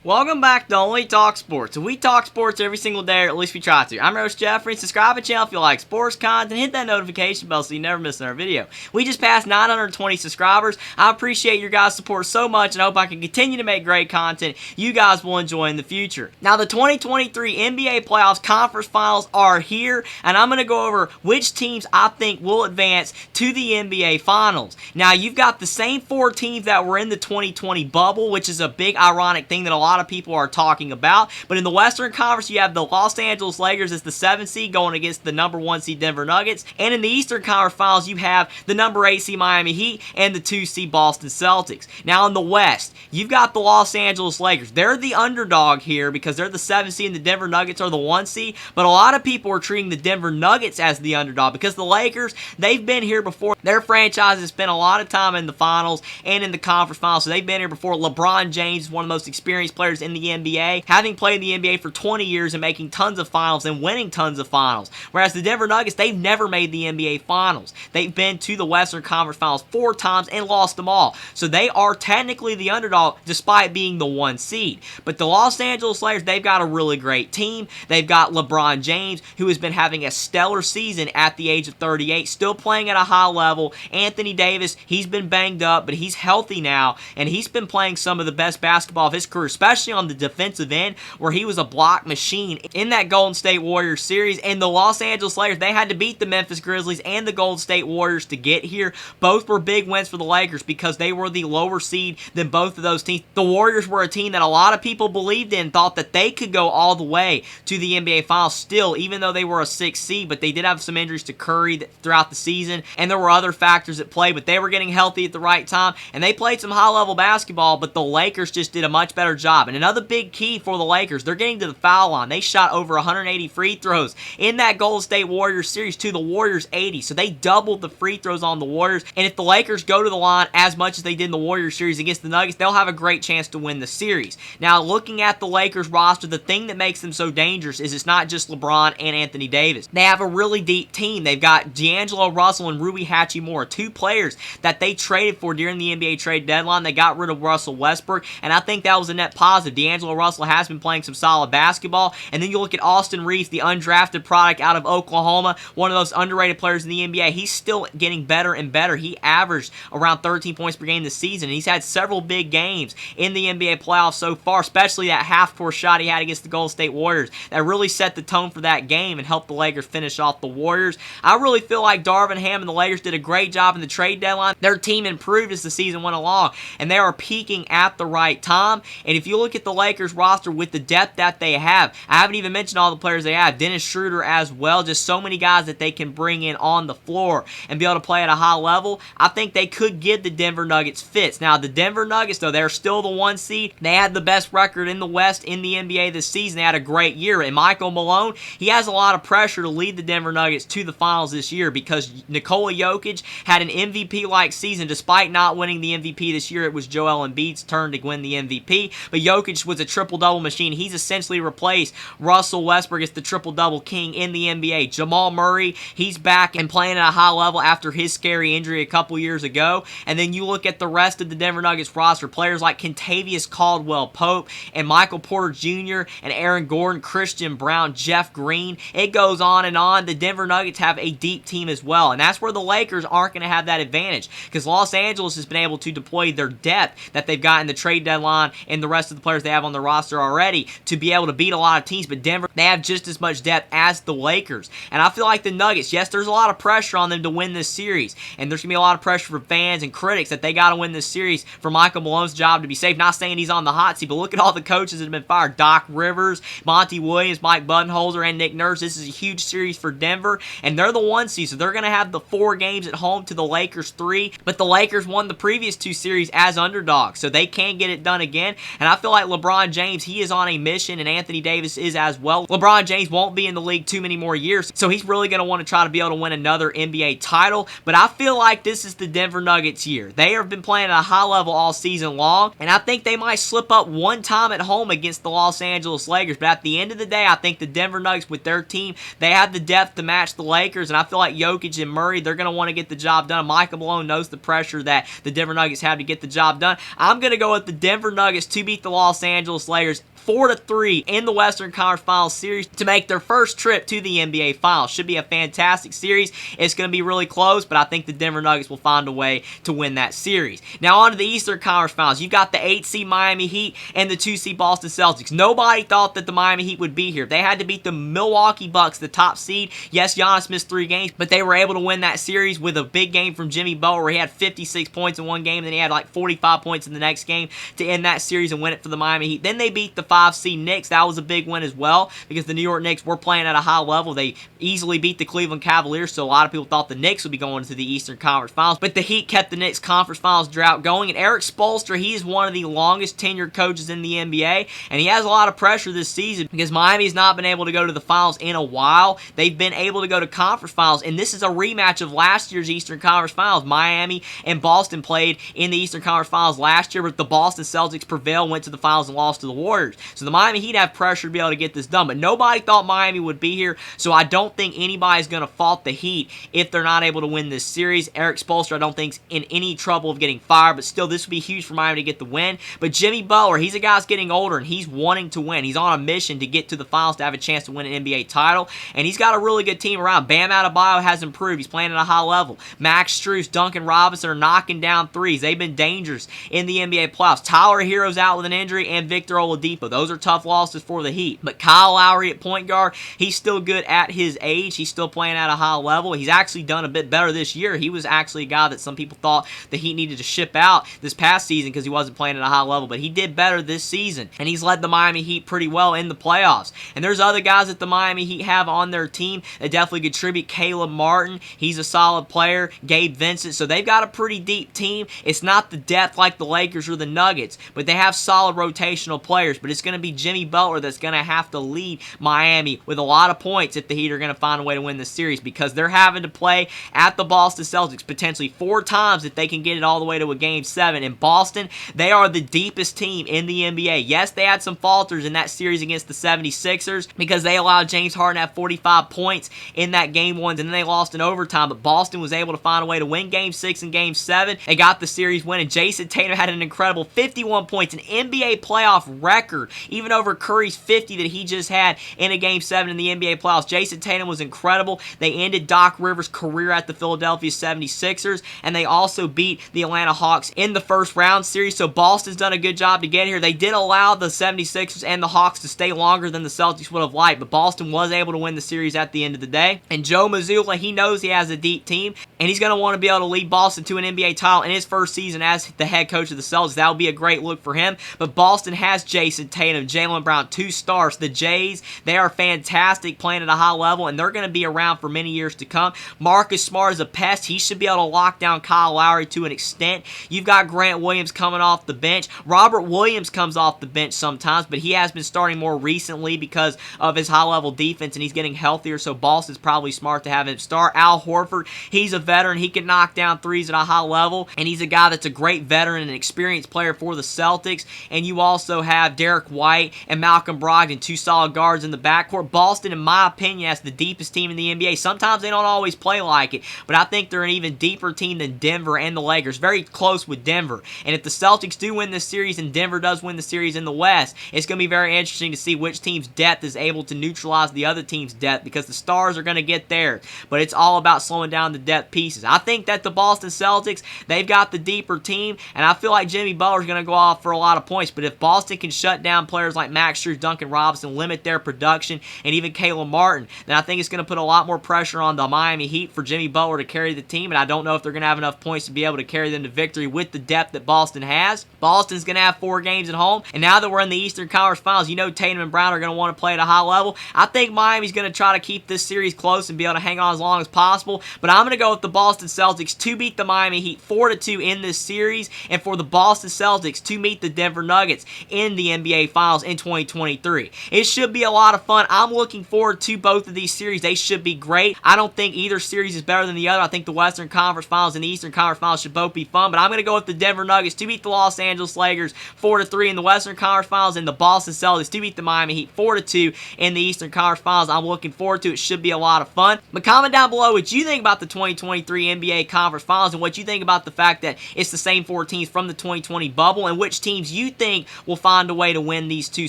Welcome back to Only Talk Sports. We talk sports every single day, or at least we try to. I'm Roach Jeffrey. Subscribe to the channel if you like sports content. Hit that notification bell so you never miss another video. We just passed 920 subscribers. I appreciate your guys' support so much, and I hope I can continue to make great content you guys will enjoy in the future. Now, the 2023 NBA Playoffs Conference Finals are here, and I'm going to go over which teams I think will advance to the NBA Finals. Now, you've got the same four teams that were in the 2020 bubble, which is a big ironic thing that a lot of people are talking about. But in the Western Conference, you have the Los Angeles Lakers as the 7th seed going against the number 1 seed Denver Nuggets. And in the Eastern Conference Finals, you have the number 8 seed Miami Heat and the 2 seed Boston Celtics. Now in the West, you've got the Los Angeles Lakers. They're the underdog here because they're the 7th seed and the Denver Nuggets are the 1 seed. But a lot of people are treating the Denver Nuggets as the underdog because the Lakers, they've been here before. Their franchise has spent a lot of time in the finals and in the conference finals, so they've been here before. LeBron James is one of the most experienced players in the NBA, having played in the NBA for 20 years and making tons of finals and winning tons of finals. Whereas the Denver Nuggets, they've never made the NBA Finals. They've been to the Western Conference Finals 4 times and lost them all. So they are technically the underdog despite being the 1 seed. But the Los Angeles Lakers, they've got a really great team. They've got LeBron James, who has been having a stellar season at the age of 38, still playing at a high level. Anthony Davis, he's been banged up, but he's healthy now, and he's been playing some of the best basketball of his career, especially on the defensive end, where he was a block machine in that Golden State Warriors series. And the Los Angeles Lakers, they had to beat the Memphis Grizzlies and the Golden State Warriors to get here. Both were big wins for the Lakers because they were the lower seed than both of those teams. The Warriors were a team that a lot of people believed in, thought that they could go all the way to the NBA Finals still, even though they were a 6th seed, but they did have some injuries to Curry throughout the season, and there were other factors at play, but they were getting healthy at the right time, and they played some high-level basketball, but the Lakers just did a much better job. And another big key for the Lakers, they're getting to the foul line. They shot over 180 free throws in that Golden State Warriors series to the Warriors 80, so they doubled the free throws on the Warriors, and if the Lakers go to the line as much as they did in the Warriors series against the Nuggets, they'll have a great chance to win the series. Now, looking at the Lakers roster, the thing that makes them so dangerous is it's not just LeBron and Anthony Davis. They have a really deep team. They've got D'Angelo Russell and Rui Hachimura, 2 players that they traded for during the NBA trade deadline. They got rid of Russell Westbrook, and I think that was a net positive. D'Angelo Russell has been playing some solid basketball, and then you look at Austin Reeves, the undrafted product out of Oklahoma, one of those underrated players in the NBA. He's still getting better and better. He averaged around 13 points per game this season, and he's had several big games in the NBA playoffs so far, especially that half-court shot he had against the Golden State Warriors. That really set the tone for that game and helped the Lakers finish off the Warriors. I really feel like Darvin Ham and the Lakers did a great job in the trade deadline. Their team improved as the season went along, and they are peaking at the right time. And if you look at the Lakers roster with the depth that they have, I haven't even mentioned all the players they have. Dennis Schroeder as well, just so many guys that they can bring in on the floor and be able to play at a high level. I think they could give the Denver Nuggets fits. Now, the Denver Nuggets, though, they're still the 1 seed. They had the best record in the West in the NBA this season. They had a great year. And Michael Malone, he has a lot of pressure to lead the Denver Nuggets to the finals this year because Nikola Jokic had an MVP-like season despite not winning the MVP this year. It was Joel Embiid's turn to win the MVP, but Jokic was a triple-double machine. He's essentially replaced Russell Westbrook as the triple-double king in the NBA. Jamal Murray, he's back and playing at a high level after his scary injury a couple years ago. And then you look at the rest of the Denver Nuggets roster, players like Kentavious Caldwell-Pope and Michael Porter Jr. and Aaron Gordon, Christian Brown, Jeff Green. It goes on and on. The Denver Nuggets have a deep team as well, and that's where the Lakers aren't going to have that advantage because Los Angeles has been able to deploy their depth that they've got in the trade deadline and the rest of the players they have on their roster already to be able to beat a lot of teams. But Denver, they have just as much depth as the Lakers. And I feel like the Nuggets, yes, there's a lot of pressure on them to win this series, and there's going to be a lot of pressure for fans and critics that they got to win this series for Michael Malone's job to be safe. Not saying he's on the hot seat, but look at all the coaches that have been fired. Doc Rivers, Monty Williams, Mike Budenholzer, and Nick Nurse. This is a huge series for Denver, and they're the 1 seed, so they're going to have the 4 games at home to the Lakers 3, but the Lakers won the previous 2 series as underdogs, so they can't get it done again. And I feel like LeBron James, he is on a mission, and Anthony Davis is as well. LeBron James won't be in the league too many more years, so he's really going to want to try to be able to win another NBA title, but I feel like this is the Denver Nuggets year. They have been playing at a high level all season long, and I think they might slip up one time at home against the Los Angeles Lakers, but at the end of the day, I think the Denver Nuggets with their team, they have the depth to match the Lakers, and I feel like Jokic and Murray, they're going to want to get the job done. Michael Malone knows the pressure that the Denver Nuggets have to get the job done. I'm going to go with the Denver Nuggets to beat the Los Angeles Lakers 4-3 in the Western Conference Finals series to make their first trip to the NBA Finals. Should be a fantastic series. It's going to be really close, but I think the Denver Nuggets will find a way to win that series. Now on to the Eastern Conference Finals. You've got the 8 seed Miami Heat and the 2 seed Boston Celtics. Nobody thought that the Miami Heat would be here. They had to beat the Milwaukee Bucks, the top seed. Yes, Giannis missed 3 games, but they were able to win that series with a big game from Jimmy Butler where he had 56 points in one game, then he had like 45 points in the next game to end that series and win it for the Miami Heat. Then they beat the 5 seed Knicks. That was a big win as well because the New York Knicks were playing at a high level. They easily beat the Cleveland Cavaliers, so a lot of people thought the Knicks would be going to the Eastern Conference Finals, but the Heat kept the Knicks Conference Finals drought going, and Eric Spoelstra, he is one of the longest tenured coaches in the NBA, and he has a lot of pressure this season because Miami's not been able to go to the finals in a while. They've been able to go to conference finals, and this is a rematch of last year's Eastern Conference Finals. Miami and Boston played in the Eastern Conference Finals last year, but the Boston Celtics prevailed, went to the finals, and lost to the Warriors. So the Miami Heat have pressure to be able to get this done, but nobody thought Miami would be here, so I don't think anybody's going to fault the Heat if they're not able to win this series. Eric Spoelstra I don't think's in any trouble of getting fired, but still this would be huge for Miami to get the win. But Jimmy Butler, he's a guy that's getting older, and he's wanting to win. He's on a mission to get to the finals to have a chance to win an NBA title, and he's got a really good team around. Bam Adebayo has improved. He's playing at a high level. Max Strus, Duncan Robinson are knocking down threes. They've been dangerous in the NBA playoffs. Tyler Hero's out with an injury, and Victor Oladipo. Those are tough losses for the Heat. But Kyle Lowry at point guard, he's still good at his age. He's still playing at a high level. He's actually done a bit better this year. He was actually a guy that some people thought the Heat needed to ship out this past season because he wasn't playing at a high level, but he did better this season, and he's led the Miami Heat pretty well in the playoffs. And there's other guys that the Miami Heat have on their team that definitely contribute. Caleb Martin, he's a solid player. Gabe Vincent, so they've got a pretty deep team. It's not the depth like the Lakers or the Nuggets, but they have solid rotational players, but it's going to be Jimmy Butler that's going to have to lead Miami with a lot of points if the Heat are going to find a way to win this series, because they're having to play at the Boston Celtics potentially 4 times if they can get it all the way to a Game 7. In Boston, they are the deepest team in the NBA. Yes, they had some falters in that series against the 76ers because they allowed James Harden to have 45 points in that Game 1, and then they lost in overtime, but Boston was able to find a way to win Game 6 and Game 7. They got the series win, and Jason Tatum had an incredible 51 points, an NBA playoff record, even over Curry's 50 that he just had in a Game 7 in the NBA playoffs. Jason Tatum was incredible. They ended Doc Rivers' career at the Philadelphia 76ers, and they also beat the Atlanta Hawks in the first round series, so Boston's done a good job to get here. They did allow the 76ers and the Hawks to stay longer than the Celtics would have liked, but Boston was able to win the series at the end of the day. And Joe Mazzulla, he knows he has a deep team, and he's going to want to be able to lead Boston to an NBA title in his first season as the head coach of the Celtics. That would be a great look for him, but Boston has Jason Tatum, Jaylen Brown, 2 stars. The Jays, they are fantastic, playing at a high level, and they're going to be around for many years to come. Marcus Smart is a pest. He should be able to lock down Kyle Lowry to an extent. You've got Grant Williams coming off the bench. Robert Williams comes off the bench sometimes, but he has been starting more recently because of his high-level defense, and he's getting healthier, so Boston's probably smart to have him start. Al Horford, he's a veteran. He can knock down threes at a high level, and he's a guy that's a great veteran and an experienced player for the Celtics. And you also have Derek White and Malcolm Brogdon, 2 solid guards in the backcourt. Boston, in my opinion, has the deepest team in the NBA. Sometimes they don't always play like it, but I think they're an even deeper team than Denver and the Lakers. Very close with Denver. And if the Celtics do win this series and Denver does win the series in the West, it's going to be very interesting to see which team's depth is able to neutralize the other team's depth, because the stars are going to get there, but it's all about slowing down the depth pieces. I think that the Boston Celtics, they've got the deeper team, and I feel like Jimmy Butler's going to go off for a lot of points, but if Boston can shut down players like Max Strus, Duncan Robinson, limit their production, and even Caleb Martin, then I think it's going to put a lot more pressure on the Miami Heat for Jimmy Butler to carry the team, and I don't know if they're going to have enough points to be able to carry them to victory with the depth that Boston has. Boston's going to have 4 games at home, and now that we're in the Eastern Conference Finals, you know Tatum and Brown are going to want to play at a high level. I think Miami's going to try to keep this series close and be able to hang on as long as possible, but I'm going to go with the Boston Celtics to beat the Miami Heat 4-2 in this series, and for the Boston Celtics to meet the Denver Nuggets in the NBA NBA Finals in 2023. It should be a lot of fun. I'm looking forward to both of these series. They should be great. I don't think either series is better than the other. I think the Western Conference Finals and the Eastern Conference Finals should both be fun, but I'm going to go with the Denver Nuggets to beat the Los Angeles Lakers 4-3 in the Western Conference Finals, and the Boston Celtics to beat the Miami Heat 4-2 in the Eastern Conference Finals. I'm looking forward to it. It should be a lot of fun. But comment down below what you think about the 2023 NBA Conference Finals and what you think about the fact that it's the same four teams from the 2020 bubble, and which teams you think will find a way to win these two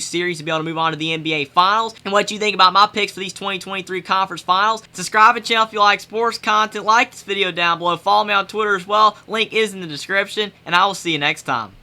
series to be able to move on to the NBA Finals, and what you think about my picks for these 2023 Conference Finals. Subscribe to the channel if you like sports content. Like this video down below. Follow me on Twitter as well. Link is in the description, and I will see you next time.